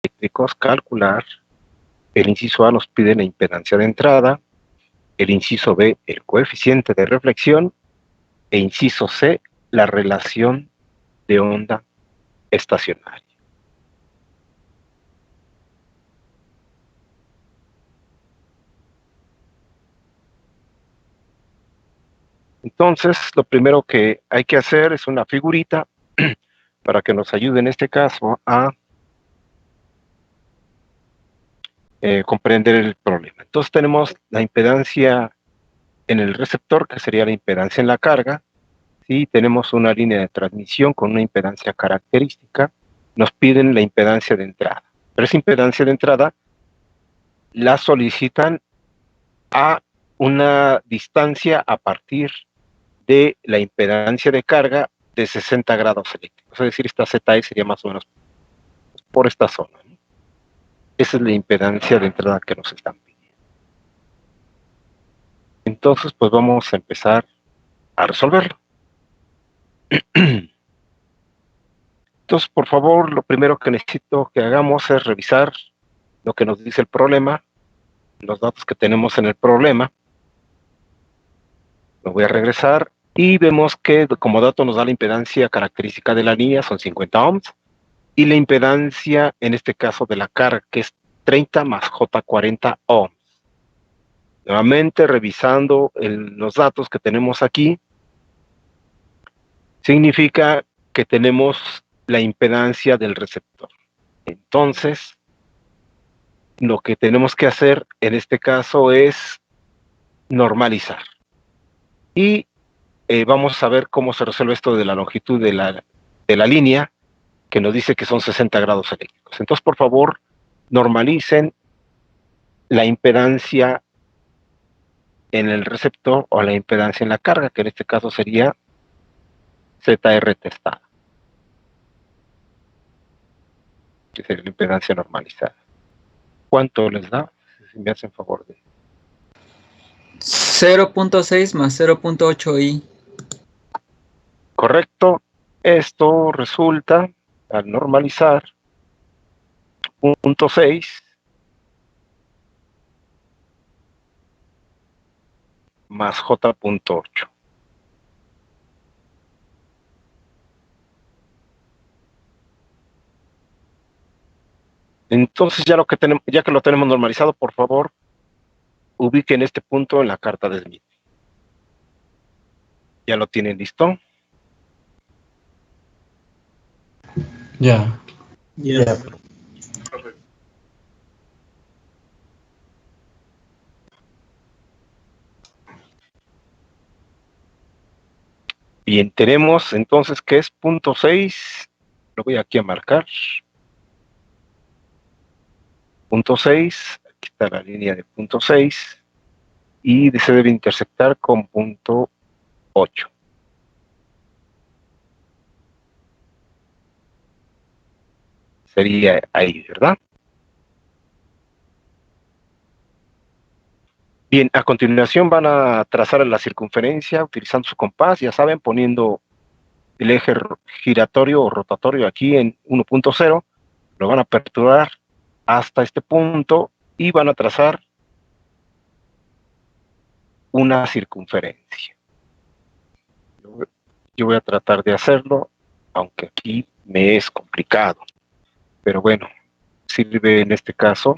eléctricos, calcular. El inciso A nos pide la impedancia de entrada, el inciso B, el coeficiente de reflexión, e inciso C, la relación de onda estacionaria. Entonces, lo primero que hay que hacer es una figurita para que nos ayude en este caso a comprender el problema. Entonces tenemos la impedancia en el receptor, que sería la impedancia en la carga. ¿Sí? Tenemos una línea de transmisión con una impedancia característica. Nos piden la impedancia de entrada. Pero esa impedancia de entrada la solicitan a una distancia a partir de la impedancia de carga de 60 grados eléctricos. Es decir, esta ZE sería más o menos por esta zona, ¿no? Esa es la impedancia de entrada que nos están pidiendo. Entonces, pues vamos a empezar a resolverlo. Entonces, por favor, lo primero que necesito que hagamos es revisar lo que nos dice el problema, los datos que tenemos en el problema. Me voy a regresar y vemos que como dato nos da la impedancia característica de la línea, son 50 ohms, y la impedancia, en este caso de la carga, que es 30 más J40 ohms. Nuevamente, revisando los datos que tenemos aquí, significa que tenemos la impedancia del receptor. Entonces, lo que tenemos que hacer en este caso es normalizar. Y vamos a ver cómo se resuelve esto de la longitud de la línea, que nos dice que son 60 grados eléctricos. Entonces, por favor, normalicen la impedancia en el receptor o la impedancia en la carga, que en este caso sería ZR testada, que sería la impedancia normalizada. ¿Cuánto les da? Si me hacen favor de... 0.6 más 0.8 i. Correcto. Esto resulta, al normalizar, 0.6 más J.8. Entonces, ya que lo tenemos normalizado, por favor, ubiquen este punto en la carta de Smith. ¿Ya lo tienen listo? Ya. Ya. Bien, tenemos entonces que es 0.6, lo voy aquí a marcar. 0.6, aquí está la línea de 0.6, y se debe intersectar con 0.8. Sería ahí, ¿verdad? Bien, a continuación van a trazar la circunferencia utilizando su compás, ya saben, poniendo el eje giratorio o rotatorio aquí en 1.0, lo van a aperturar hasta este punto y van a trazar una circunferencia. Yo voy a tratar de hacerlo, aunque aquí me es complicado, pero bueno, sirve en este caso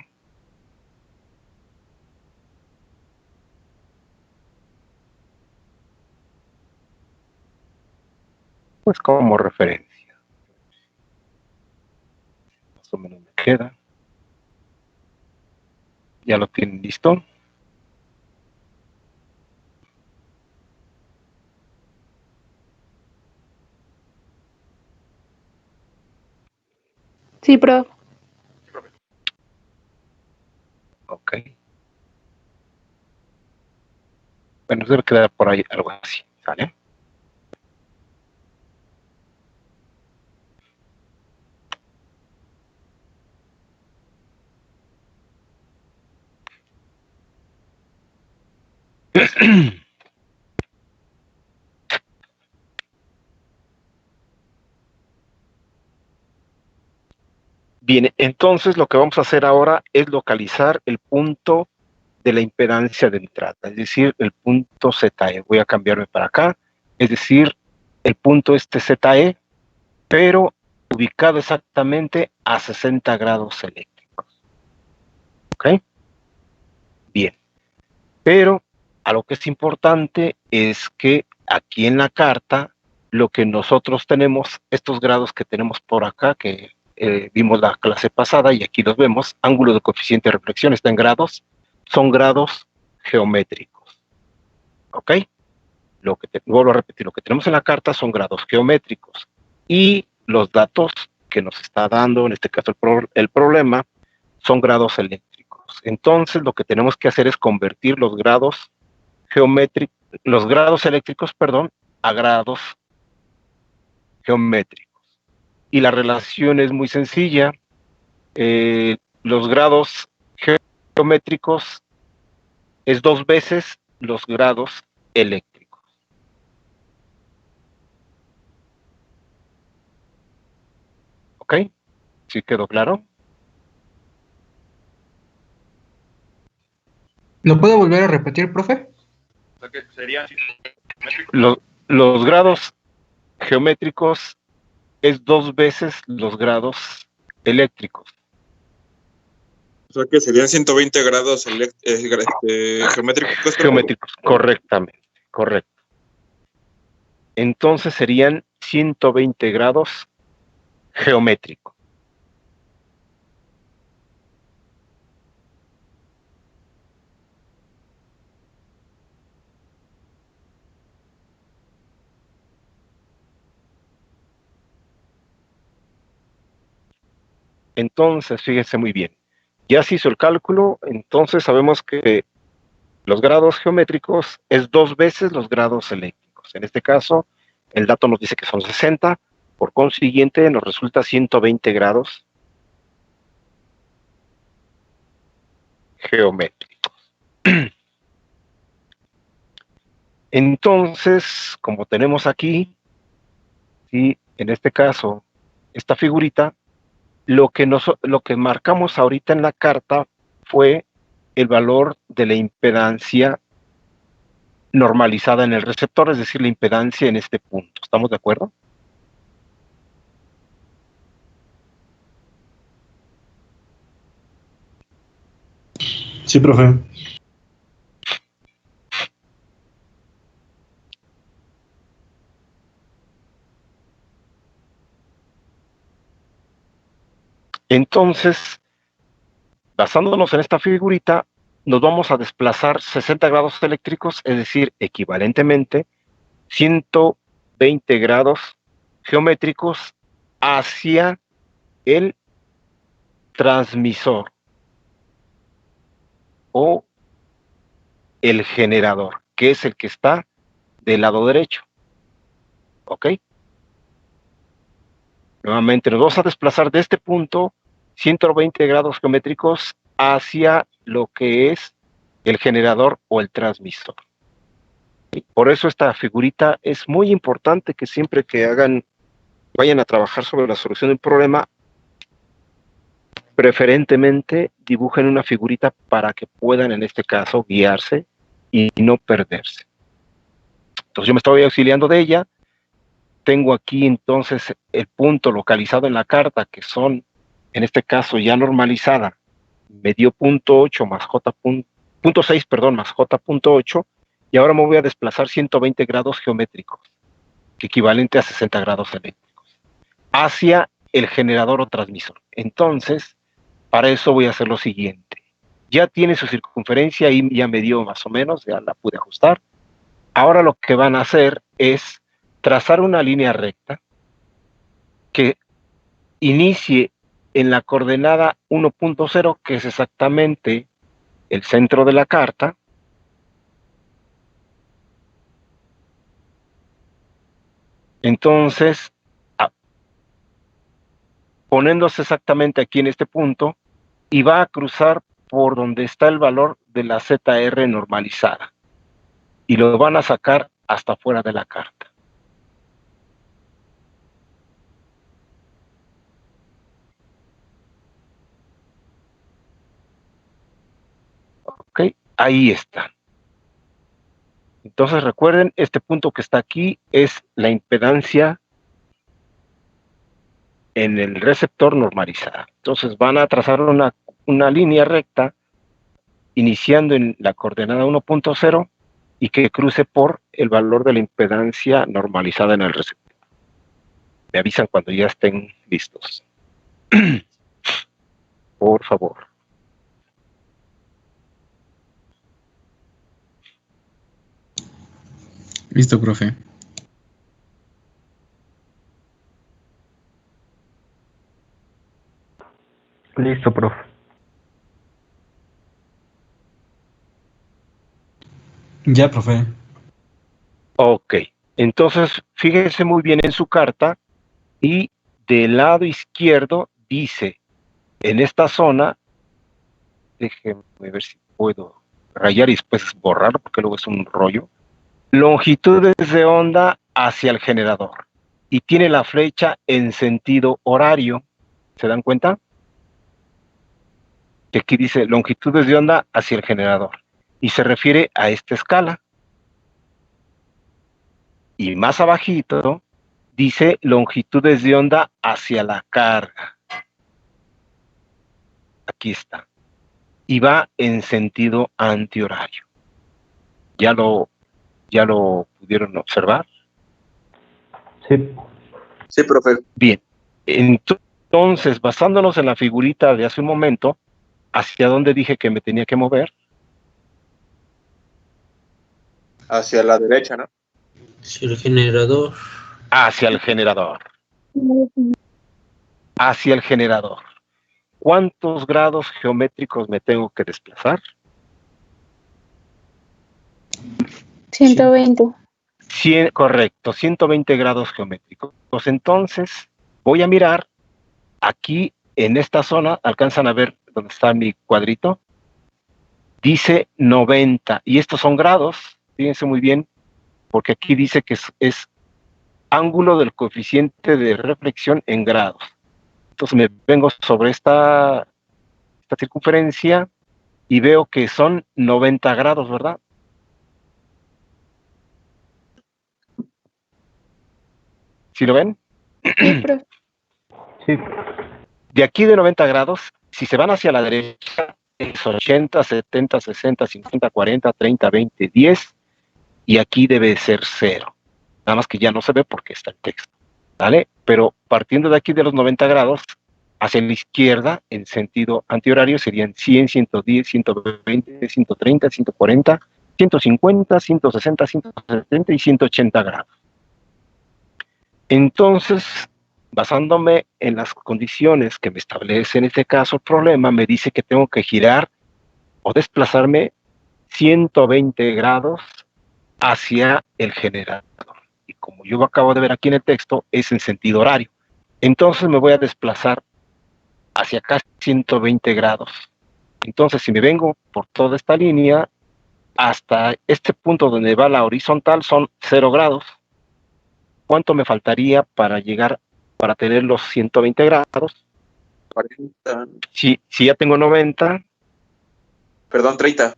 pues como referencia. Más o menos me queda. ¿Ya lo tienen listo? Sí, profe. Ok. Bueno, debe quedar por ahí algo así, ¿sale? Bien, entonces lo que vamos a hacer ahora es localizar el punto de la impedancia de entrada, es decir, el punto ZE. Voy a cambiarme para acá, es decir, el punto ZE, pero ubicado exactamente a 60 grados eléctricos. ¿Ok? Bien. Pero a lo que es importante es que aquí en la carta, lo que nosotros tenemos, estos grados que tenemos por acá, que vimos la clase pasada y aquí los vemos, ángulo de coeficiente de reflexión está en grados, son grados geométricos. ¿Ok? Vuelvo a repetir, lo que tenemos en la carta son grados geométricos y los datos que nos está dando, en este caso el problema, son grados eléctricos. Entonces lo que tenemos que hacer es convertir los grados eléctricos, a grados geométricos. Y la relación es muy sencilla. Los grados geométricos es 2 veces los grados eléctricos. ¿Ok? ¿Sí quedó claro? ¿Lo puedo volver a repetir, profe? Los grados geométricos es 2 veces los grados eléctricos. O sea que serían 120 grados geométricos. Geométricos, correctamente, correcto. Entonces serían 120 grados geométricos. Entonces, fíjense muy bien. Ya se hizo el cálculo, entonces sabemos que los grados geométricos es 2 veces los grados eléctricos. En este caso, el dato nos dice que son 60, por consiguiente nos resulta 120 grados geométricos. Entonces, como tenemos aquí, ¿sí? En este caso, esta figurita, lo que marcamos ahorita en la carta fue el valor de la impedancia normalizada en el receptor, es decir, la impedancia en este punto. ¿Estamos de acuerdo? Sí, profe. Entonces, basándonos en esta figurita, nos vamos a desplazar 60 grados eléctricos, es decir, equivalentemente 120 grados geométricos hacia el transmisor o el generador, que es el que está del lado derecho. ¿Ok? Nuevamente nos vamos a desplazar de este punto 120 grados geométricos hacia lo que es el generador o el transmisor. Por eso esta figurita es muy importante que siempre que vayan a trabajar sobre la solución del problema, preferentemente dibujen una figurita para que puedan en este caso guiarse y no perderse. Entonces yo me estoy auxiliando de ella. Tengo aquí entonces el punto localizado en la carta, que son, en este caso ya normalizada, me dio .8 más .6, más J.8, y ahora me voy a desplazar 120 grados geométricos, equivalente a 60 grados eléctricos, hacia el generador o transmisor. Entonces, para eso voy a hacer lo siguiente. Ya tiene su circunferencia y ya me dio más o menos, ya la pude ajustar. Ahora lo que van a hacer es trazar una línea recta que inicie en la coordenada 1.0, que es exactamente el centro de la carta, entonces, poniéndose exactamente aquí en este punto, y va a cruzar por donde está el valor de la ZR normalizada, y lo van a sacar hasta fuera de la carta. Ahí está. Entonces recuerden, este punto que está aquí es la impedancia en el receptor normalizada. Entonces van a trazar una línea recta iniciando en la coordenada 1.0 y que cruce por el valor de la impedancia normalizada en el receptor. Me avisan cuando ya estén listos. Por favor. Listo, profe. Listo, profe. Ya, profe. Ok. Entonces, fíjense muy bien en su carta y del lado izquierdo dice, en esta zona, déjenme ver si puedo rayar y después borrar porque luego es un rollo, longitudes de onda hacia el generador y tiene la flecha en sentido horario. ¿Se dan cuenta? Que aquí dice longitudes de onda hacia el generador y se refiere a esta escala. Y más abajito dice longitudes de onda hacia la carga. Aquí está. Y va en sentido antihorario. ¿Ya lo pudieron observar? Sí. Sí, profe. Bien. Entonces, basándonos en la figurita de hace un momento, ¿hacia dónde dije que me tenía que mover? Hacia la derecha, ¿no? Si el generador. Hacia el generador. Hacia el generador. ¿Cuántos grados geométricos me tengo que desplazar? 120. Correcto, 120 grados geométricos. Entonces, voy a mirar aquí en esta zona, alcanzan a ver dónde está mi cuadrito, dice 90, y estos son grados, fíjense muy bien, porque aquí dice que es ángulo del coeficiente de reflexión en grados. Entonces me vengo sobre esta circunferencia y veo que son 90 grados, ¿verdad? ¿Sí lo ven? Sí, profe. Sí. De aquí de 90 grados, si se van hacia la derecha, es 80, 70, 60, 50, 40, 30, 20, 10, y aquí debe ser 0. Nada más que ya no se ve porque está el texto, ¿vale? Pero partiendo de aquí de los 90 grados, hacia la izquierda, en sentido antihorario, serían 100, 110, 120, 130, 140, 150, 160, 170 y 180 grados. Entonces, basándome en las condiciones que me establece en este caso el problema, me dice que tengo que girar o desplazarme 120 grados hacia el generador. Y como yo acabo de ver aquí en el texto, es en sentido horario. Entonces me voy a desplazar hacia acá 120 grados. Entonces, si me vengo por toda esta línea, hasta este punto donde va la horizontal son 0 grados. ¿Cuánto me faltaría para llegar, para tener los 120 grados? 40. Si ya tengo 90, Perdón, 30.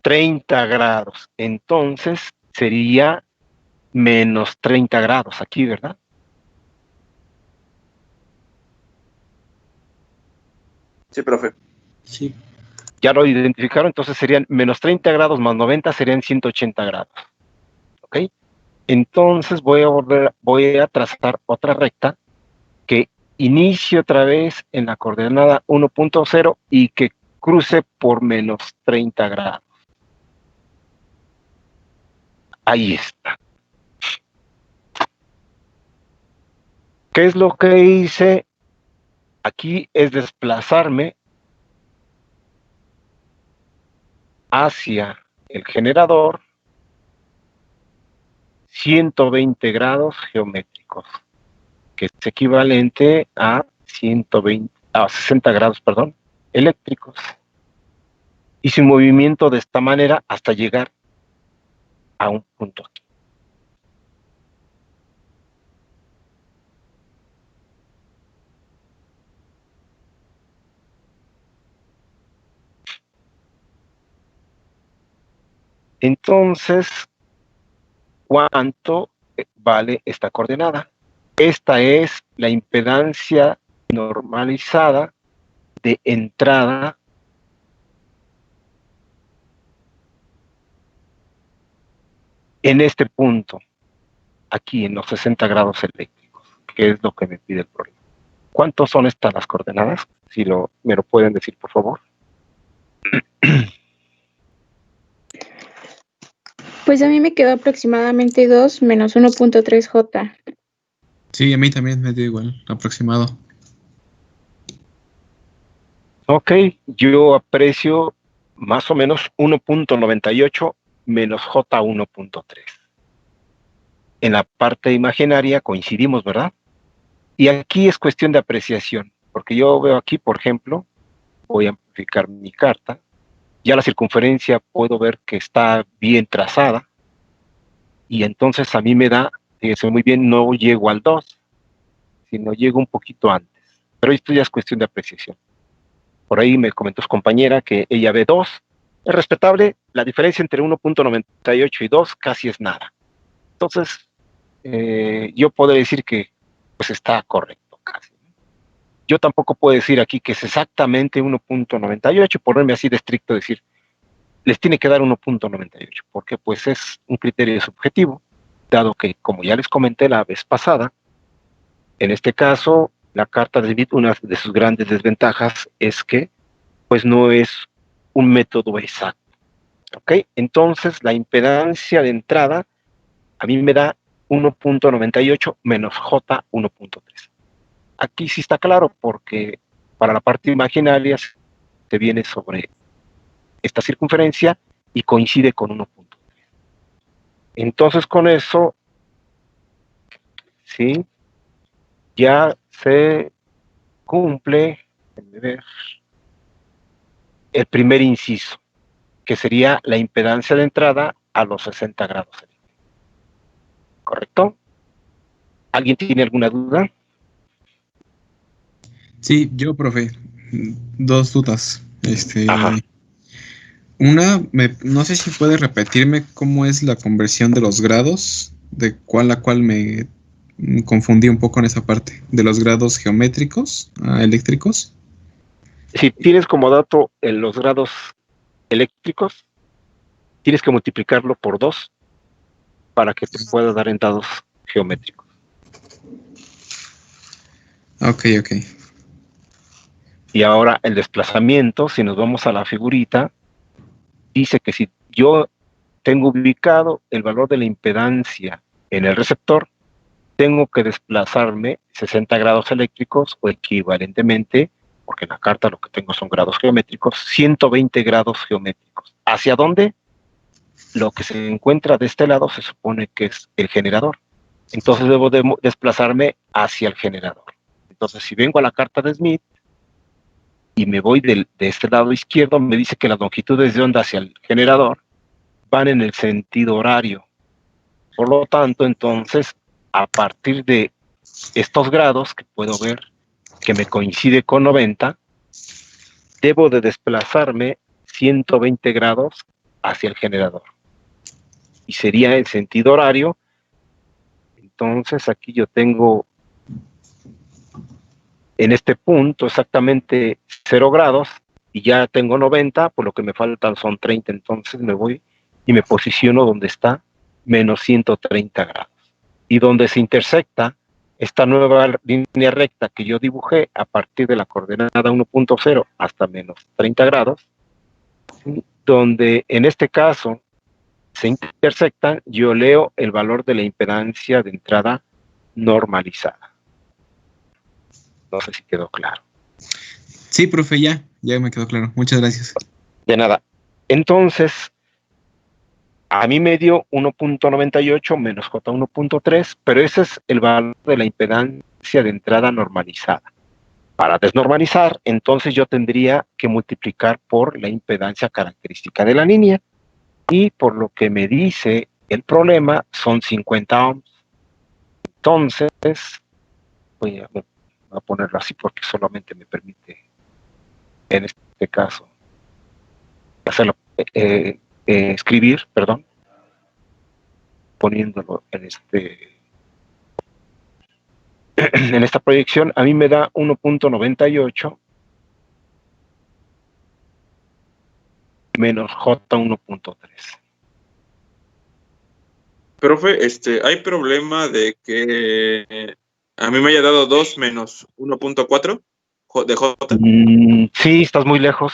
30 grados. Entonces sería menos 30 grados aquí, ¿verdad? Sí, profe. Sí. Ya lo identificaron, entonces serían menos 30 grados más 90 serían 180 grados. ¿Ok? Entonces voy a trazar otra recta que inicie otra vez en la coordenada 1.0 y que cruce por menos 30 grados. Ahí está. ¿Qué es lo que hice? Aquí es desplazarme hacia el generador 120 grados geométricos, que es equivalente a 60 grados, perdón, eléctricos. Hice un movimiento de esta manera hasta llegar a un punto aquí. Entonces, ¿cuánto vale esta coordenada? Esta es la impedancia normalizada de entrada en este punto, aquí en los 60 grados eléctricos, que es lo que me pide el problema. ¿Cuántos son estas las coordenadas? Si me lo pueden decir, por favor. Pues a mí me quedó aproximadamente 2 menos 1.3 J. Sí, a mí también me dio igual, aproximado. Ok, yo aprecio más o menos 1.98 menos J 1.3. En la parte imaginaria coincidimos, ¿verdad? Y aquí es cuestión de apreciación, porque yo veo aquí, por ejemplo, voy a amplificar mi carta, ya la circunferencia puedo ver que está bien trazada, y entonces a mí me da, fíjense muy bien, no llego al 2, sino llego un poquito antes. Pero esto ya es cuestión de apreciación. Por ahí me comentó su compañera que ella ve 2. Es respetable, la diferencia entre 1.98 y 2 casi es nada. Entonces, yo puedo decir que pues está correcto casi. Yo tampoco puedo decir aquí que es exactamente 1.98, ponerme así de estricto, decir, les tiene que dar 1.98, porque pues es un criterio subjetivo, dado que, como ya les comenté la vez pasada, en este caso, la carta de Smith, una de sus grandes desventajas es que pues no es un método exacto. ¿Ok? Entonces, la impedancia de entrada a mí me da 1.98 menos J 1.3. Aquí sí está claro, porque para la parte imaginaria se viene sobre esta circunferencia y coincide con 1.3. Entonces, con eso, sí, ya se cumple, déjenme ver, el primer inciso, que sería la impedancia de entrada a los 60 grados. ¿Correcto? ¿Alguien tiene alguna duda? Sí, yo, profe, dos dudas. Ajá. Una, no sé si puede repetirme cómo es la conversión de los grados, de cuál a cuál me confundí un poco en esa parte, de los grados geométricos a eléctricos. Si tienes como dato en los grados eléctricos, tienes que multiplicarlo por 2 para que te pueda dar en dados geométricos. Ok. Y ahora el desplazamiento, si nos vamos a la figurita, dice que si yo tengo ubicado el valor de la impedancia en el receptor, tengo que desplazarme 60 grados eléctricos o equivalentemente, porque en la carta lo que tengo son grados geométricos, 120 grados geométricos. ¿Hacia dónde? Lo que se encuentra de este lado se supone que es el generador. Entonces debo de desplazarme hacia el generador. Entonces, si vengo a la carta de Smith y me voy de este lado izquierdo, me dice que las longitudes de onda hacia el generador van en el sentido horario. Por lo tanto, entonces, a partir de estos grados, que puedo ver que me coincide con 90, debo de desplazarme 120 grados hacia el generador. Y sería el sentido horario. Entonces, aquí yo tengo en este punto exactamente 0 grados y ya tengo 90, por lo que me faltan son 30, entonces me voy y me posiciono donde está menos 130 grados. Y donde se intersecta esta nueva línea recta que yo dibujé a partir de la coordenada 1.0 hasta menos 30 grados, donde en este caso se intersectan, yo leo el valor de la impedancia de entrada normalizada. No sé si quedó claro. Sí, profe, ya me quedó claro. Muchas gracias. De nada. Entonces, a mí me dio 1.98 menos J 1.3, pero ese es el valor de la impedancia de entrada normalizada. Para desnormalizar, entonces yo tendría que multiplicar por la impedancia característica de la línea, y por lo que me dice el problema, son 50 ohms. Entonces, voy a ponerlo así porque solamente me permite, en este caso, hacerlo escribir, perdón, poniéndolo en en esta proyección, a mí me da 1.98 menos J 1.3. Profe, hay problema de que a mí me haya dado 2 menos 1.4 de J. Sí, estás muy lejos.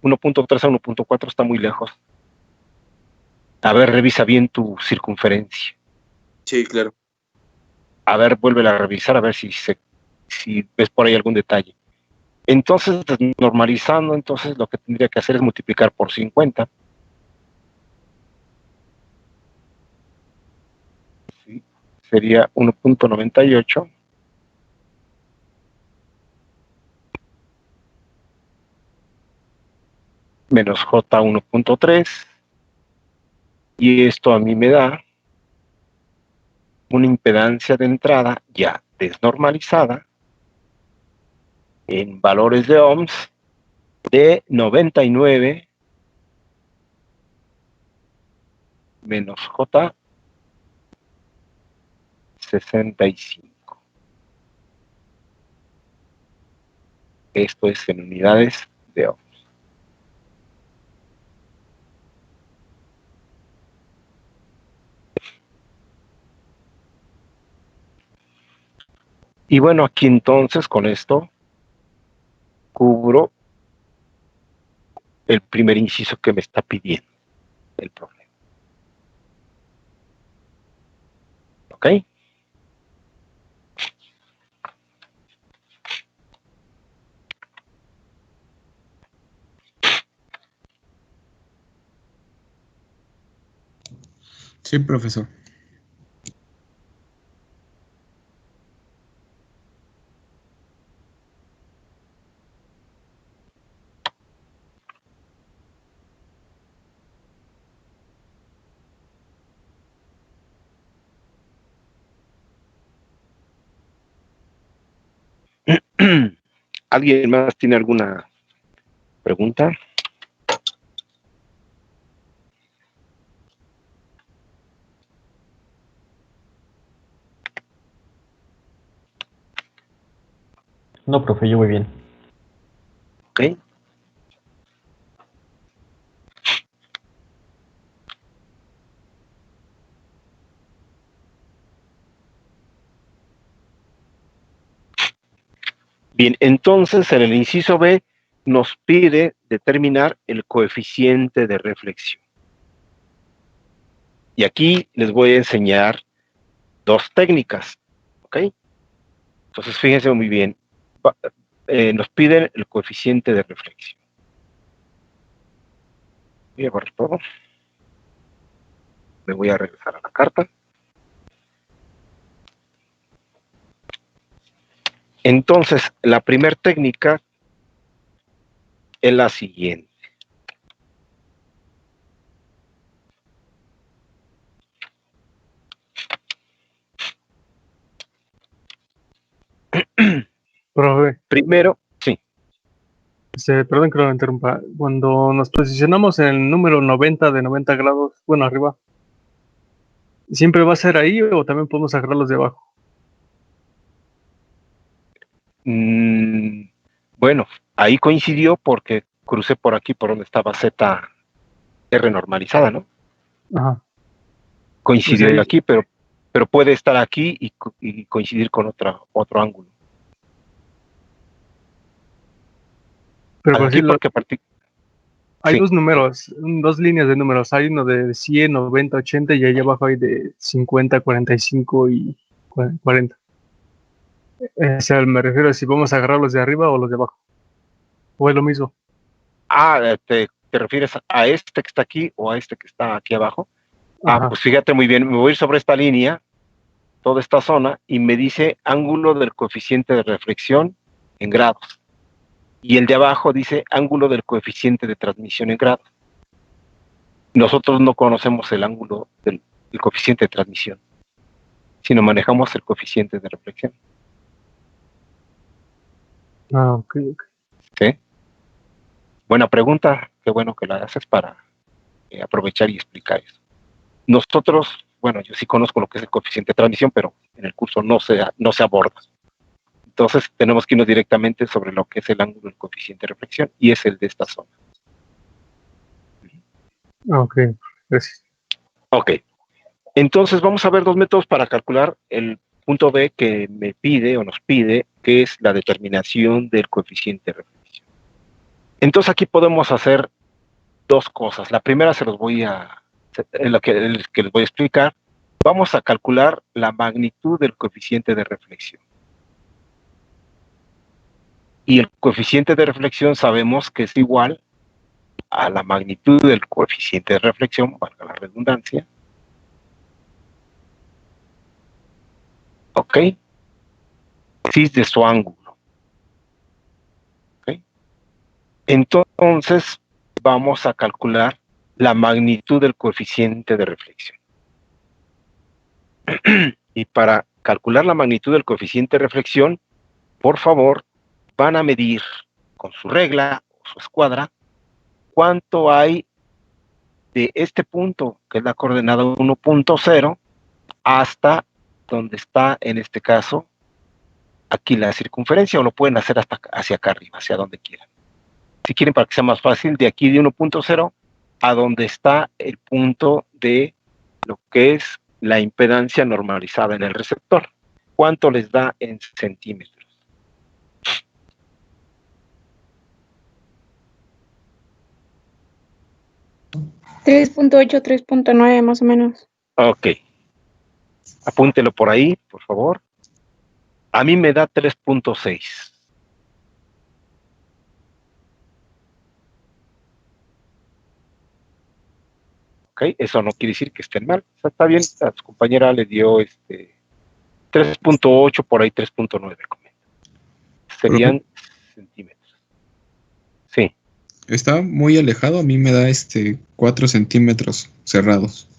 1.3 a 1.4 está muy lejos. A ver, revisa bien tu circunferencia. Sí, claro. A ver, vuélvela a revisar, a ver si ves por ahí algún detalle. Entonces, normalizando, entonces lo que tendría que hacer es multiplicar por 50. ¿Sí? Sería 1.98 menos J 1.3, y esto a mí me da una impedancia de entrada ya desnormalizada en valores de ohms de 99 menos J 65. Esto es en unidades de ohms. Y bueno, aquí entonces con esto cubro el primer inciso que me está pidiendo el problema. ¿Ok? Sí, profesor. ¿Alguien más tiene alguna pregunta? No, profe, yo voy bien. ¿Ok? Bien, entonces en el inciso B nos pide determinar el coeficiente de reflexión. Y aquí les voy a enseñar dos técnicas, ¿ok? Entonces fíjense muy bien, nos piden el coeficiente de reflexión. Voy a borrar todo. Me voy a regresar a la carta. Entonces, la primera técnica es la siguiente. Profe, Primero, sí. perdón que lo interrumpa. Cuando nos posicionamos en el número 90 de 90 grados, bueno, arriba, ¿siempre va a ser ahí o también podemos agarrarlos de abajo? Bueno, ahí coincidió porque crucé por aquí, por donde estaba ZR normalizada, ¿no? Ajá. Coincidió Pues ahí, aquí, pero puede estar aquí y coincidir con otro ángulo. pero pues Aquí sí, porque hay sí. dos números, dos líneas de números. Hay uno de 100, 90, 80 y ahí abajo hay de 50, 45 y 40. O sea, me refiero a si vamos a agarrar los de arriba o los de abajo. O es lo mismo. ¿Te refieres a este que está aquí o a este que está aquí abajo? Ajá. Pues fíjate muy bien, me voy a ir sobre esta línea, toda esta zona, y me dice ángulo del coeficiente de reflexión en grados. Y el de abajo dice ángulo del coeficiente de transmisión en grados. Nosotros no conocemos el ángulo del coeficiente de transmisión, sino manejamos el coeficiente de reflexión. Ah, ok. ¿Sí? Buena pregunta, qué bueno que la haces para aprovechar y explicar eso. Nosotros, bueno, yo sí conozco lo que es el coeficiente de transmisión, pero en el curso no se aborda. Entonces tenemos que irnos directamente sobre lo que es el ángulo del coeficiente de reflexión, y es el de esta zona. Ok, gracias. Ok. Entonces vamos a ver dos métodos para calcular el punto B que me pide o nos pide, que es la determinación del coeficiente de reflexión. Entonces aquí podemos hacer dos cosas. La primera se los voy a, en lo que les voy a explicar. Vamos a calcular la magnitud del coeficiente de reflexión. Y el coeficiente de reflexión sabemos que es igual a la magnitud del coeficiente de reflexión, valga la redundancia. ¿Ok? Cis de su ángulo. ¿Ok? Entonces, vamos a calcular la magnitud del coeficiente de reflexión. Y para calcular la magnitud del coeficiente de reflexión, por favor, van a medir con su regla o su escuadra cuánto hay de este punto, que es la coordenada 1.0, hasta donde está, en este caso, aquí la circunferencia, o lo pueden hacer hasta hacia acá arriba, hacia donde quieran. Si quieren, para que sea más fácil, de aquí de 1.0 a donde está el punto de lo que es la impedancia normalizada en el receptor. ¿Cuánto les da en centímetros? 3.8, 3.9 más o menos. Ok. Apúntelo por ahí, por favor. A mí me da 3.6. Ok, eso no quiere decir que estén mal. O sea, está bien, a su compañera le dio 3.8, por ahí 3.9. Serían centímetros. Sí. Está muy alejado, a mí me da 4 centímetros cerrados.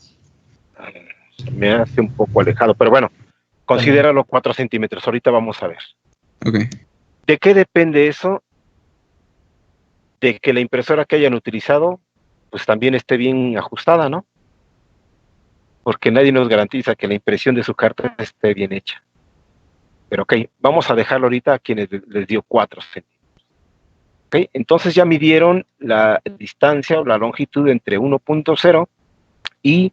Me hace un poco alejado, pero bueno, considéralo 4 centímetros. Ahorita vamos a ver. Ok. ¿De qué depende eso? De que la impresora que hayan utilizado, pues también esté bien ajustada, ¿no? Porque nadie nos garantiza que la impresión de su carta esté bien hecha. Pero ok, vamos a dejarlo ahorita a quienes les dio 4 centímetros. Ok, entonces ya midieron la distancia o la longitud entre 1.0 y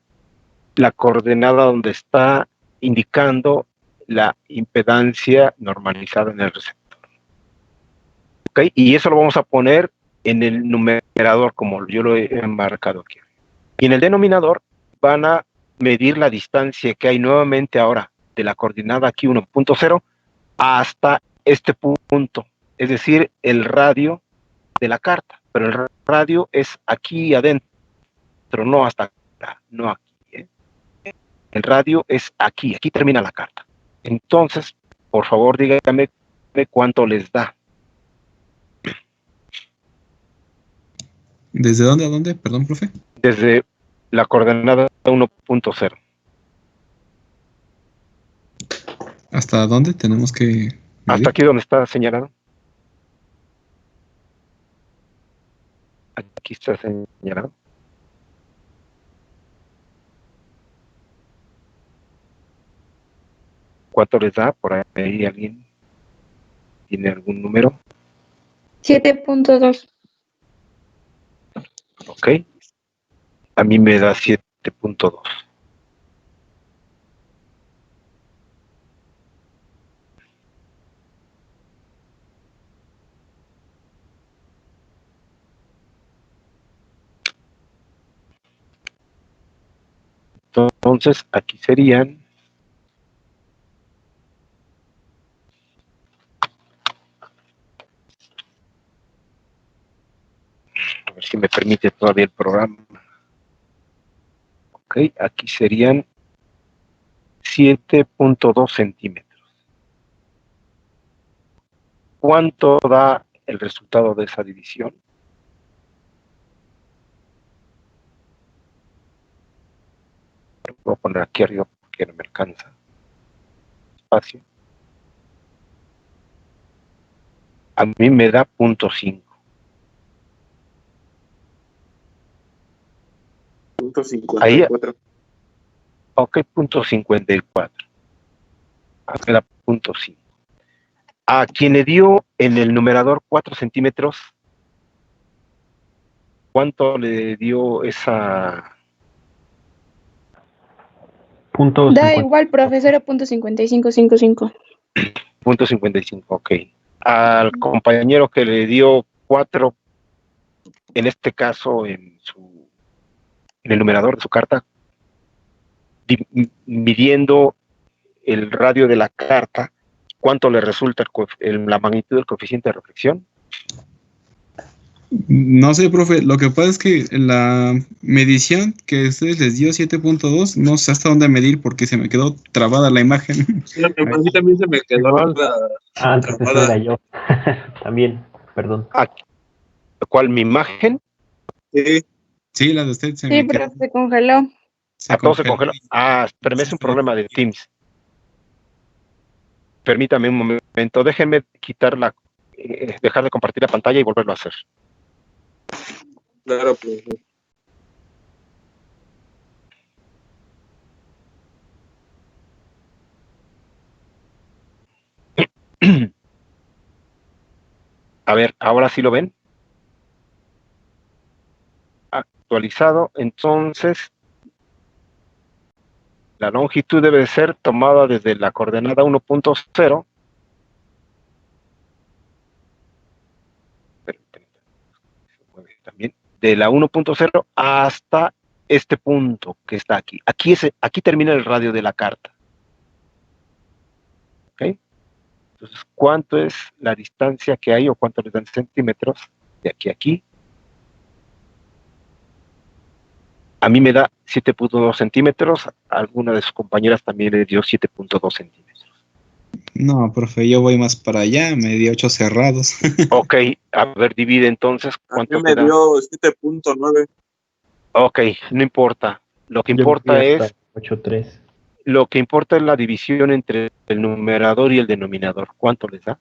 la coordenada donde está indicando la impedancia normalizada en el receptor. Ok, y eso lo vamos a poner en el numerador, como yo lo he marcado aquí. Y en el denominador van a medir la distancia que hay nuevamente ahora de la coordenada aquí 1.0 hasta este punto, es decir, el radio de la carta, pero el radio es aquí adentro, no hasta acá, no aquí. El radio es aquí, aquí termina la carta. Entonces, por favor, díganme cuánto les da. ¿Desde dónde a dónde? Perdón, profe. Desde la coordenada 1.0. ¿Hasta dónde tenemos que medir? Hasta aquí donde está señalado. Aquí está señalado. ¿Cuánto les da? Por ahí alguien tiene algún número. 7.2. Ok. A mí me da 7.2. Entonces, aquí serían a ver si me permite todavía el programa. Ok, aquí serían 7.2 centímetros. ¿Cuánto da el resultado de esa división? Lo voy a poner aquí arriba porque no me alcanza espacio. A mí me da 0.5. Punto 54. Ok, punto 54. Acá era punto 5. A quien le dio en el numerador 4 centímetros, ¿cuánto le dio esa? Punto Da 50. igual, profe, 0.5555. Punto 55, ok. Al compañero que le dio 4, en este caso en el numerador de su carta, midiendo el radio de la carta, ¿cuánto le resulta la magnitud del coeficiente de reflexión? No sé, profe, lo que pasa es que la medición que ustedes les dio 7.2, no sé hasta dónde medir porque se me quedó trabada la imagen. Sí, a mí también se me quedó Igual. Entonces atrapada. era yo. También, perdón. ¿Cuál mi imagen? Sí, Sí, la de usted se Sí, me quedó. pero se congeló. Se Todo se congeló. congeló. Espérame, es un problema de Teams. Permítame un momento, déjenme dejar de compartir la pantalla y volverlo a hacer. claro, profe. A ver, ahora sí lo ven. Actualizado, entonces la longitud debe ser tomada desde la coordenada 1.0. También de la 1.0 hasta este punto que está aquí. Aquí termina el radio de la carta. ¿Ok? Entonces, ¿cuánto es la distancia que hay o cuánto les dan centímetros de aquí a aquí? A mí me da 7.2 centímetros, a alguna de sus compañeras también le dio 7.2 centímetros. No, profe, yo voy más para allá, me dio 8 cerrados. Ok, a ver, divide entonces, A mí ¿cuánto me te da? dio 7.9. Ok, no importa. Lo que Yo me fui importa hasta es 8.3. la división entre el numerador y el denominador. ¿Cuánto les da?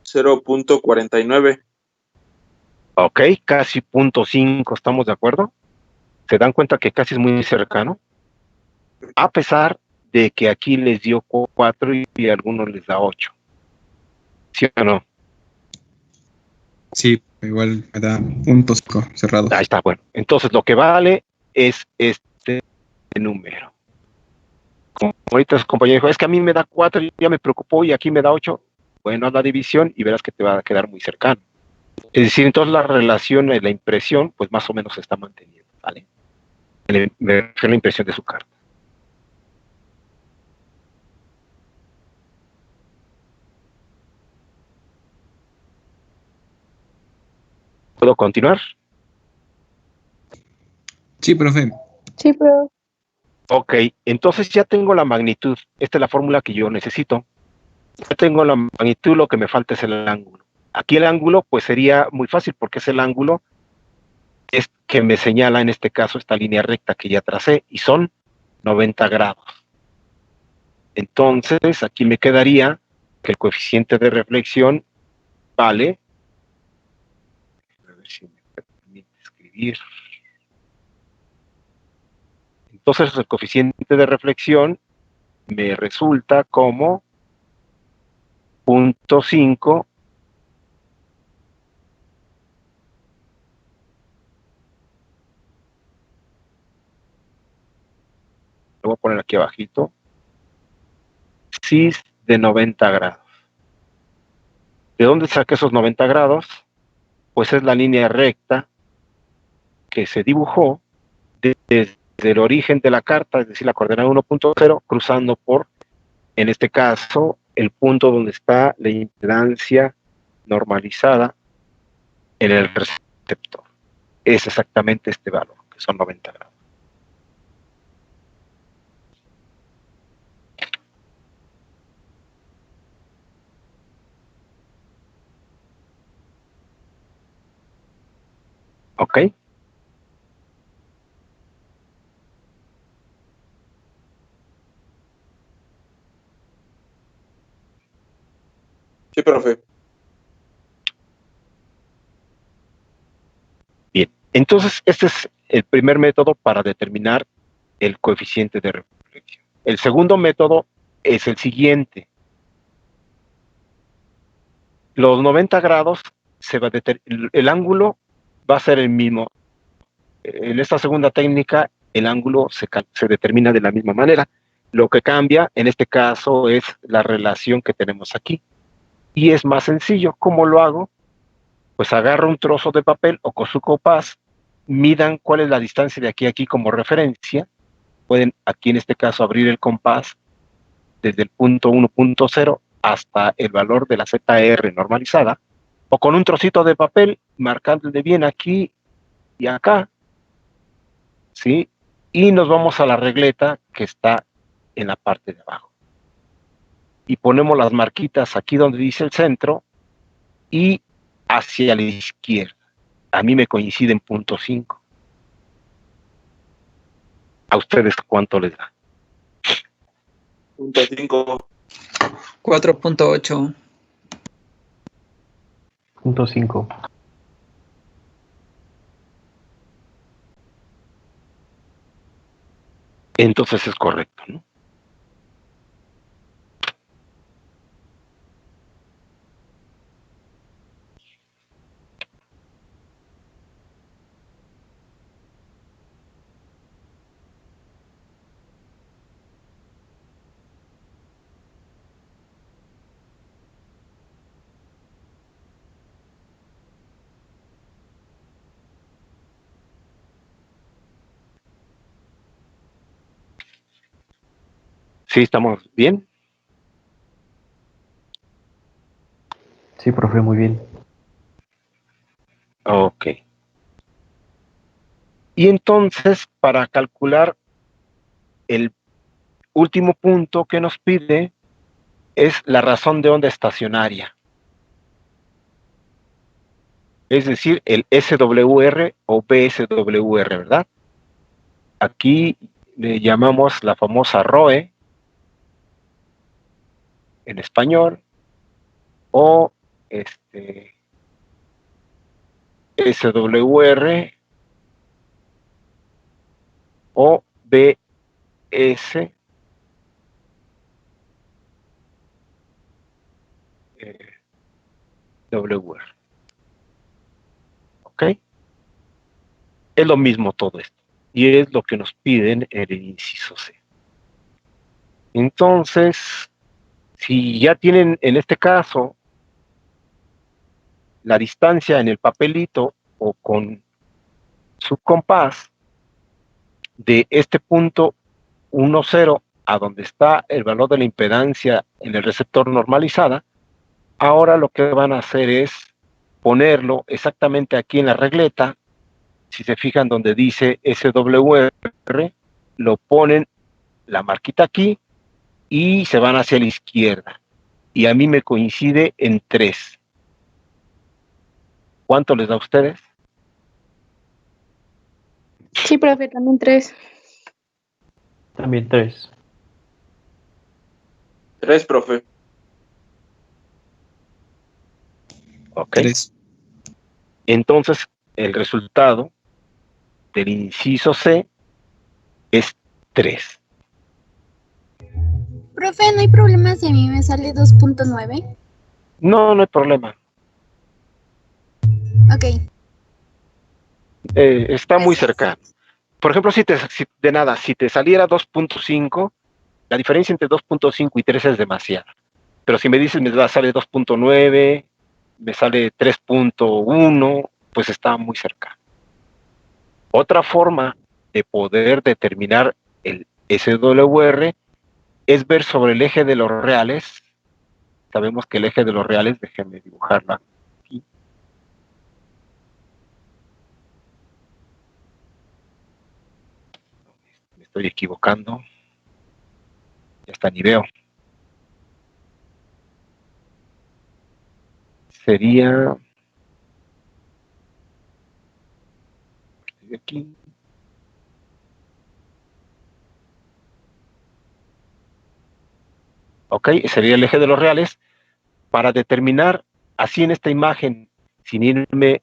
0.49. Ok, casi 0.5, ¿estamos de acuerdo? ¿Se dan cuenta que casi es muy cercano? A pesar de que aquí les dio 4 y a algunos les da 8. ¿Sí o no? Sí, igual me da puntos cerrados. Ahí está, bueno. Entonces lo que vale es este número. Como ahorita su compañero dijo, es que a mí me da 4 y ya me preocupó y aquí me da 8. Bueno, haz la división y verás que te va a quedar muy cercano. Es decir, entonces la relación de la impresión, pues más o menos se está manteniendo, ¿vale? Me refiero a la impresión de su carta. ¿Puedo continuar? Sí, profe. Sí, pero Ok, entonces ya tengo la magnitud. Esta es la fórmula que yo necesito. Ya tengo la magnitud, lo que me falta es el ángulo. Aquí el ángulo, pues sería muy fácil porque es el ángulo que me señala en este caso esta línea recta que ya tracé y son 90 grados. Entonces, aquí me quedaría que el coeficiente de reflexión vale, a ver si me permite escribir. Entonces, el coeficiente de reflexión me resulta como 0.5 lo voy a poner aquí abajito, cis de 90 grados. ¿De dónde saqué esos 90 grados? Pues es la línea recta que se dibujó desde el origen de la carta, es decir, la coordenada 1.0, cruzando por, en este caso, el punto donde está la impedancia normalizada en el receptor. Es exactamente este valor, que son 90 grados. ¿Ok? Sí, profe. Bien. Entonces, este es el primer método para determinar el coeficiente de reflexión. El segundo método es el siguiente. Los 90 grados, el ángulo va a ser el mismo. En esta segunda técnica, el ángulo se determina de la misma manera. Lo que cambia, en este caso, es la relación que tenemos aquí. Y es más sencillo. ¿Cómo lo hago? Pues agarro un trozo de papel o con su compás, midan cuál es la distancia de aquí a aquí como referencia. Pueden aquí en este caso abrir el compás desde el punto 1.0 hasta el valor de la ZR normalizada, o con un trocito de papel marcándole bien aquí y acá, ¿sí? Y nos vamos a la regleta que está en la parte de abajo. Y ponemos las marquitas aquí donde dice el centro y hacia la izquierda. A mí me coincide en 0.5. ¿A ustedes cuánto les da? 0.5. 4.8. 0.5. Entonces es correcto, ¿no? ¿Sí estamos bien? Sí, profe, muy bien. Ok. Y entonces, para calcular el último punto que nos pide, es la razón de onda estacionaria. Es decir, el SWR o BSWR, ¿verdad? Aquí le llamamos la famosa ROE en español, o SWR o BSWR. ¿Ok? Es lo mismo todo esto. Y es lo que nos piden en el inciso C. Entonces, si ya tienen en este caso la distancia en el papelito o con su compás de este punto 1,0 a donde está el valor de la impedancia en el receptor normalizada, ahora lo que van a hacer es ponerlo exactamente aquí en la regleta. Si se fijan donde dice SWR, lo ponen la marquita aquí y se van hacia la izquierda. Y a mí me coincide en 3. ¿Cuánto les da a ustedes? Sí, profe, también 3. También 3. 3, profe. Ok. 3. Entonces, el resultado del inciso C es 3. Profe, ¿no hay problema si a mí me sale 2.9? No, no hay problema. Ok. Está muy Gracias. cercano. Por ejemplo, si te saliera 2.5, la diferencia entre 2.5 y 3 es demasiada. Pero si me dices me sale 2.9, me sale 3.1, pues está muy cercano. Otra forma de poder determinar el SWR es ver sobre el eje de los reales. Sabemos que el eje de los reales, déjenme dibujarla aquí. Me estoy equivocando. Ya está, ni veo. Sería de aquí. Ok, sería el eje de los reales. Para determinar, así en esta imagen, sin irme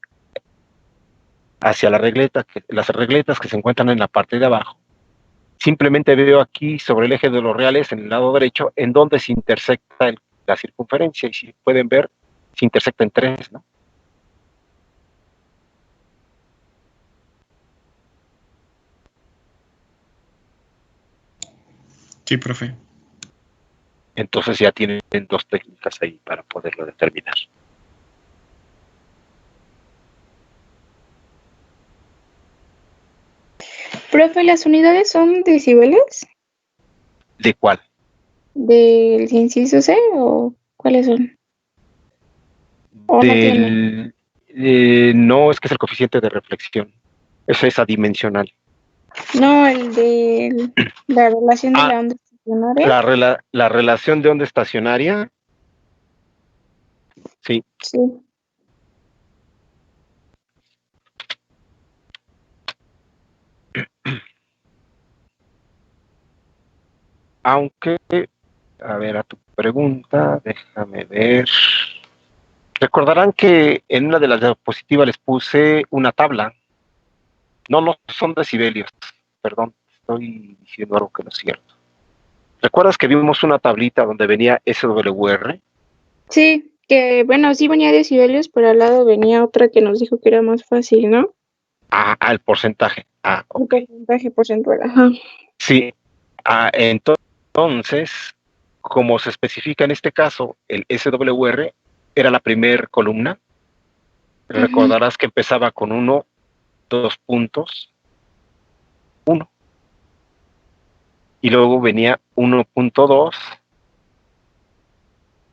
hacia las regletas que se encuentran en la parte de abajo. Simplemente veo aquí sobre el eje de los reales en el lado derecho en donde se intersecta la circunferencia, y si pueden ver, se intersecta en 3, ¿no? Sí, profe. Entonces ya tienen 2 técnicas ahí para poderlo determinar. Profe, ¿las unidades son decibeles? ¿De cuál? ¿Del inciso C o cuáles son? ¿O no tienen? No, es que es el coeficiente de reflexión. Es adimensional. No, el de la relación de Ah, la onda estacionaria. La relación de onda estacionaria, sí. Sí. Aunque, a ver, a tu pregunta, déjame ver. Recordarán que en una de las diapositivas les puse una tabla. No son decibelios. Perdón, estoy diciendo algo que no es cierto. ¿Recuerdas que vimos una tablita donde venía SWR? Sí, que bueno, sí venía decibelios, pero al lado venía otra que nos dijo que era más fácil, ¿no? El porcentaje. El Ok. porcentaje porcentual, ajá. Sí. Entonces, como se especifica en este caso, el SWR era la primera columna. Recordarás que empezaba con 1, 2 puntos, 1. Y luego venía 1.2,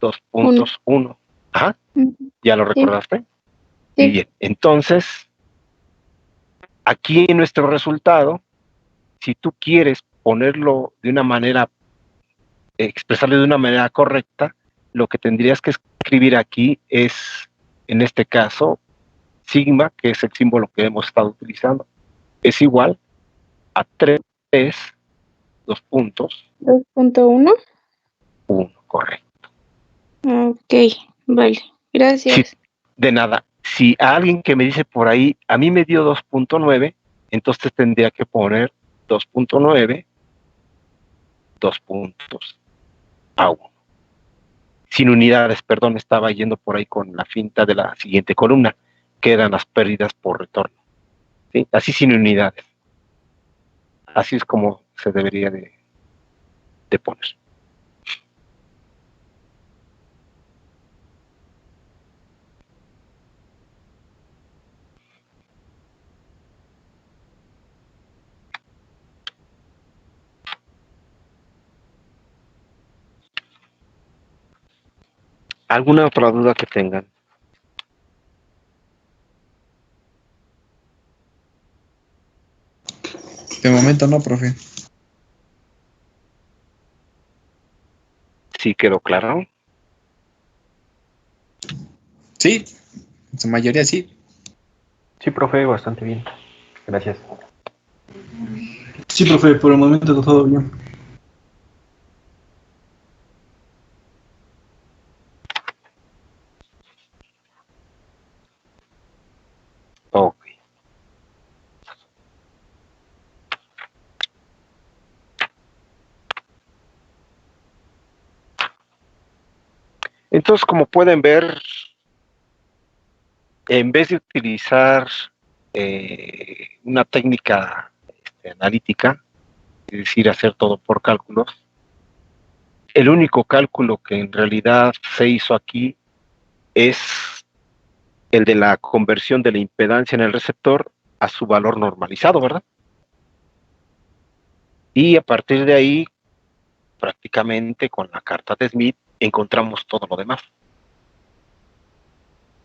2 puntos, 1. Ajá. ¿Ya lo recordaste? Sí. Bien. Entonces, aquí en nuestro resultado, si tú quieres ponerlo de una manera, expresarlo de una manera correcta, lo que tendrías que escribir aquí es, en este caso, sigma, que es el símbolo que hemos estado utilizando, es igual a 3, 2 puntos, 2.1. 1, correcto. Ok, vale, gracias. Sí, de nada. Si a alguien que me dice por ahí, a mí me dio 2.9, entonces tendría que poner 2.9, 2 puntos a 1. Sin unidades, perdón, estaba yendo por ahí con la finta de la siguiente columna, que eran las pérdidas por retorno. ¿Sí? Así sin unidades. Así es como se debería de poner. ¿Alguna otra duda que tengan? De momento no, profe. ¿Sí quedó claro? Sí, en su mayoría sí. Sí, profe, bastante bien. Gracias. Sí, profe, por el momento todo bien. Ok. Entonces, como pueden ver, en vez de utilizar una técnica analítica, es decir, hacer todo por cálculos, el único cálculo que en realidad se hizo aquí es el de la conversión de la impedancia en el receptor a su valor normalizado, ¿verdad? Y a partir de ahí, prácticamente con la carta de Smith, encontramos todo lo demás.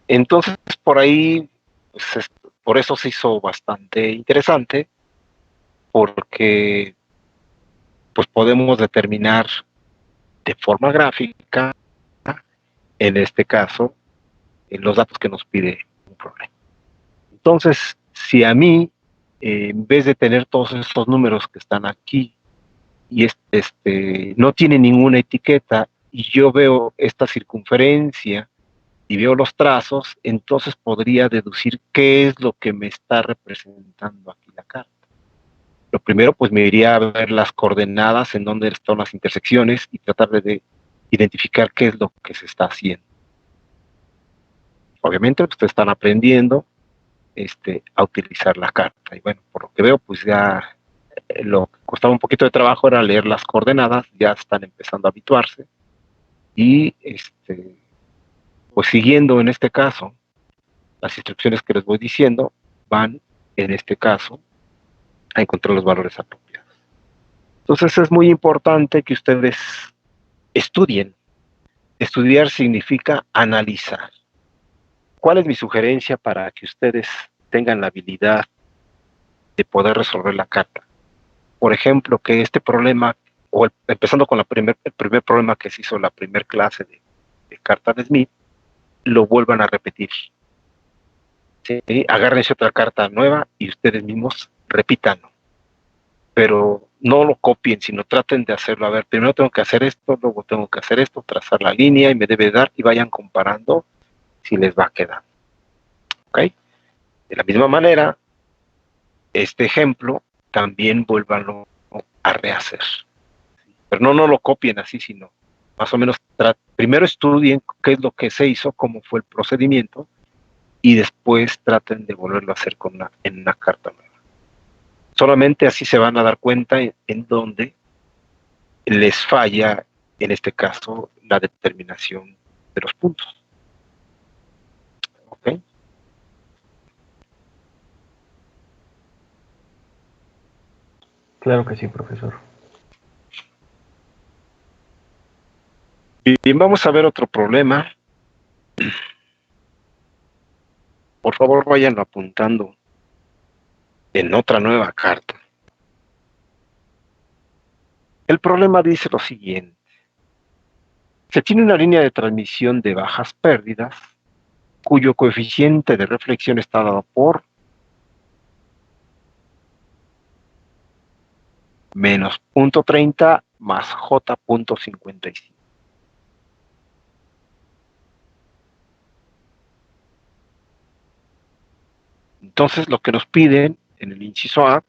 Entonces, por ahí, pues, por eso se hizo bastante interesante, porque pues podemos determinar de forma gráfica, en este caso, los datos que nos pide un problema. Entonces, si a mí, en vez de tener todos estos números que están aquí, y no tiene ninguna etiqueta, y yo veo esta circunferencia y veo los trazos, entonces podría deducir qué es lo que me está representando aquí la carta. Lo primero, pues me iría a ver las coordenadas en donde están las intersecciones y tratar de identificar qué es lo que se está haciendo. Obviamente, ustedes están aprendiendo a utilizar la carta. Y bueno, por lo que veo, pues ya lo que costaba un poquito de trabajo era leer las coordenadas, ya están empezando a habituarse. Y pues siguiendo en este caso las instrucciones que les voy diciendo, van en este caso a encontrar los valores apropiados. Entonces es muy importante que ustedes estudien. Estudiar significa analizar. ¿Cuál es mi sugerencia para que ustedes tengan la habilidad de poder resolver la carta? Por ejemplo, que este problema, empezando con el primer problema que se hizo en la primera clase de carta de Smith, lo vuelvan a repetir. ¿Sí? Agárrense otra carta nueva y ustedes mismos repítanlo. Pero no lo copien, sino traten de hacerlo. A ver, primero tengo que hacer esto, luego tengo que hacer esto, trazar la línea y me debe dar, y vayan comparando si les va a quedar. ¿Ok? De la misma manera, este ejemplo también vuélvanlo a rehacer. Pero no lo copien así, sino más o menos primero estudien qué es lo que se hizo, cómo fue el procedimiento, y después traten de volverlo a hacer en una carta nueva. Solamente así se van a dar cuenta en dónde les falla, en este caso, la determinación de los puntos. ¿Ok? Claro que sí, profesor. Bien, vamos a ver otro problema. Por favor, vayan apuntando en otra nueva carta. El problema dice lo siguiente. Se tiene una línea de transmisión de bajas pérdidas cuyo coeficiente de reflexión está dado por menos 0.30 más J.55. Entonces, lo que nos piden en el inciso A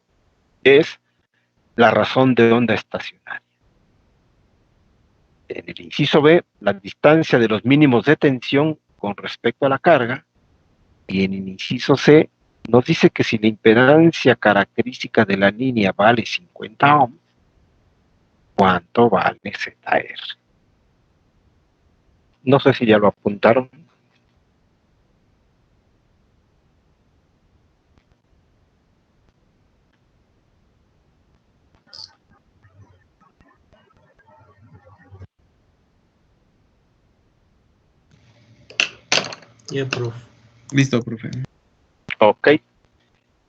es la razón de onda estacionaria. En el inciso B, la distancia de los mínimos de tensión con respecto a la carga. Y en el inciso C, nos dice que si la impedancia característica de la línea vale 50 ohms, ¿cuánto vale ZR? No sé si ya lo apuntaron. Ya, profe. Listo, profe. Ok.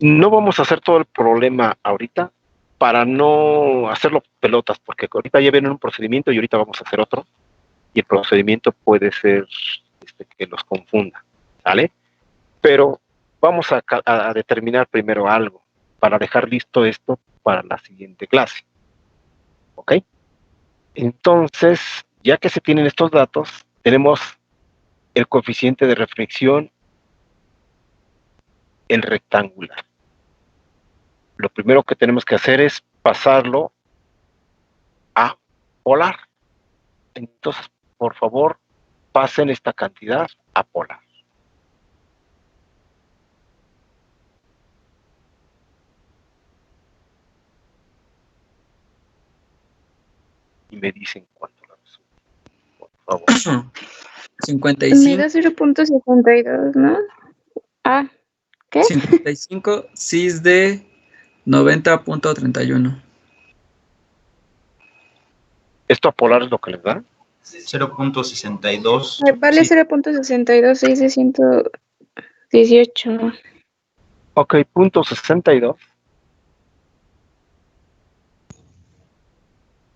No vamos a hacer todo el problema ahorita para no hacerlo pelotas, porque ahorita ya viene un procedimiento y ahorita vamos a hacer otro. Y el procedimiento puede ser que los confunda, ¿vale? Pero vamos a determinar primero algo para dejar listo esto para la siguiente clase. ¿Ok? Entonces, ya que se tienen estos datos, tenemos el coeficiente de reflexión en rectangular. Lo primero que tenemos que hacer es pasarlo a polar. Entonces, por favor, pasen esta cantidad a polar. Y me dicen cuánto la resulta, por favor. 55. Me da 0.62, ¿no? Ah, ¿qué? 55 cis de 90.31. ¿Esto a polar es lo que les da? 0.62. Vale Sí. 0.62, 6 de 118. Ok, punto 62.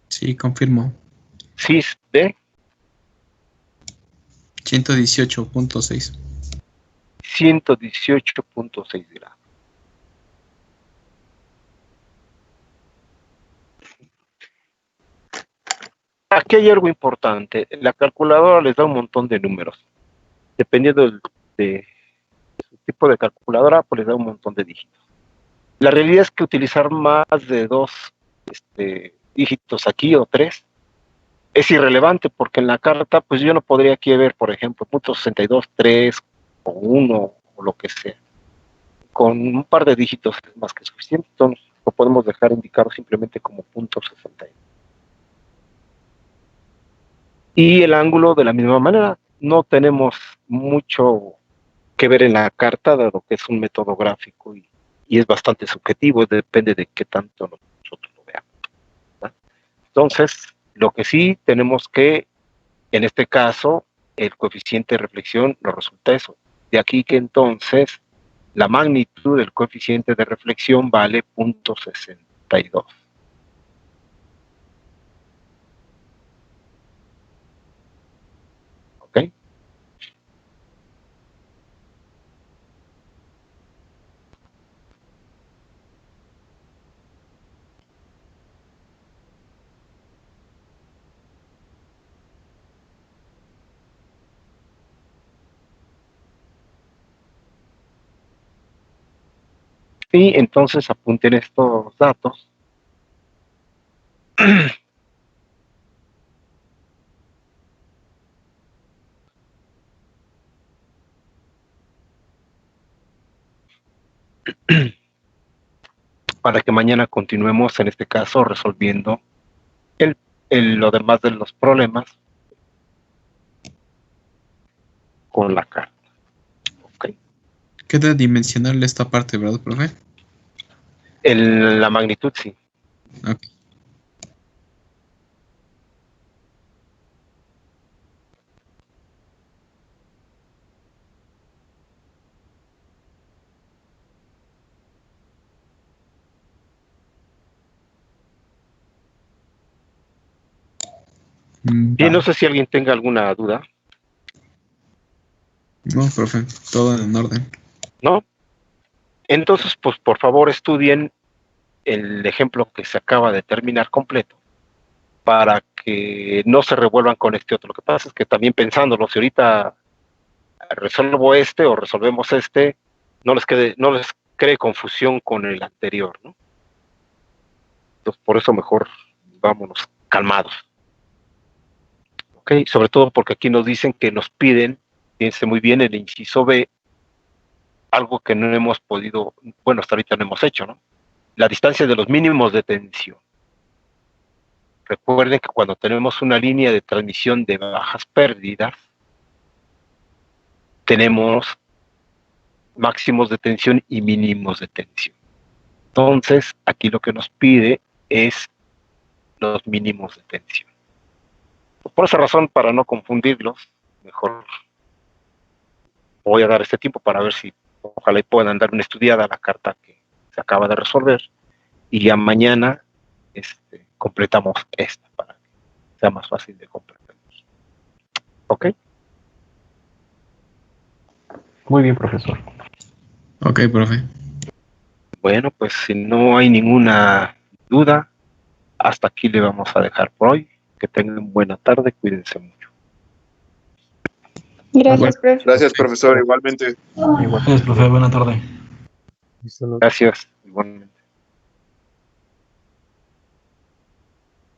Sí, confirmo. Cis de 118.6. 118.6 grados. Aquí hay algo importante. La calculadora les da un montón de números. dependiendo de su tipo de calculadora, pues les da un montón de dígitos. La realidad es que utilizar más de 2 dígitos aquí o 3 es irrelevante, porque en la carta, pues yo no podría aquí ver, por ejemplo, .62, 3 o 1 o lo que sea. Con un par de dígitos es más que suficiente, entonces lo podemos dejar indicado simplemente como .62. Y el ángulo de la misma manera, no tenemos mucho que ver en la carta, dado que es un método gráfico y es bastante subjetivo, depende de qué tanto nosotros lo veamos, ¿verdad? Entonces, lo que sí tenemos que, en este caso, el coeficiente de reflexión nos resulta eso. De aquí que entonces la magnitud del coeficiente de reflexión vale 0.62. ¿Ok? Y entonces apunten estos datos. Para que mañana continuemos, en este caso, resolviendo lo demás de los problemas con la carta. ¿Ok? Queda dimensional esta parte, ¿verdad, profe? La magnitud, sí. Ok. Bien, no sé si alguien tenga alguna duda. No, profe, todo en orden. ¿No? Entonces, pues por favor estudien el ejemplo que se acaba de terminar completo para que no se revuelvan con este otro. Lo que pasa es que también pensándolo, si ahorita resuelvo este o resolvemos este, no les cree confusión con el anterior, ¿no? Entonces, por eso mejor vámonos calmados. ¿Ok? Sobre todo porque aquí nos dicen que nos piden, fíjense muy bien, el inciso B, algo que no hemos podido, bueno, hasta ahorita no hemos hecho, ¿no? La distancia de los mínimos de tensión. Recuerden que cuando tenemos una línea de transmisión de bajas pérdidas, tenemos máximos de tensión y mínimos de tensión. Entonces, aquí lo que nos pide es los mínimos de tensión. Por esa razón, para no confundirlos, mejor voy a dar este tiempo para ver si ojalá y puedan dar una estudiada a la carta que se acaba de resolver y ya mañana completamos esta para que sea más fácil de comprender. ¿Ok? Muy bien, profesor. Ok, profe. Bueno, pues si no hay ninguna duda, hasta aquí le vamos a dejar por hoy. Que tengan buena tarde, cuídense mucho. Gracias, profe. Gracias, profesor, igualmente. Gracias, profe. Buena tarde. Gracias, igualmente.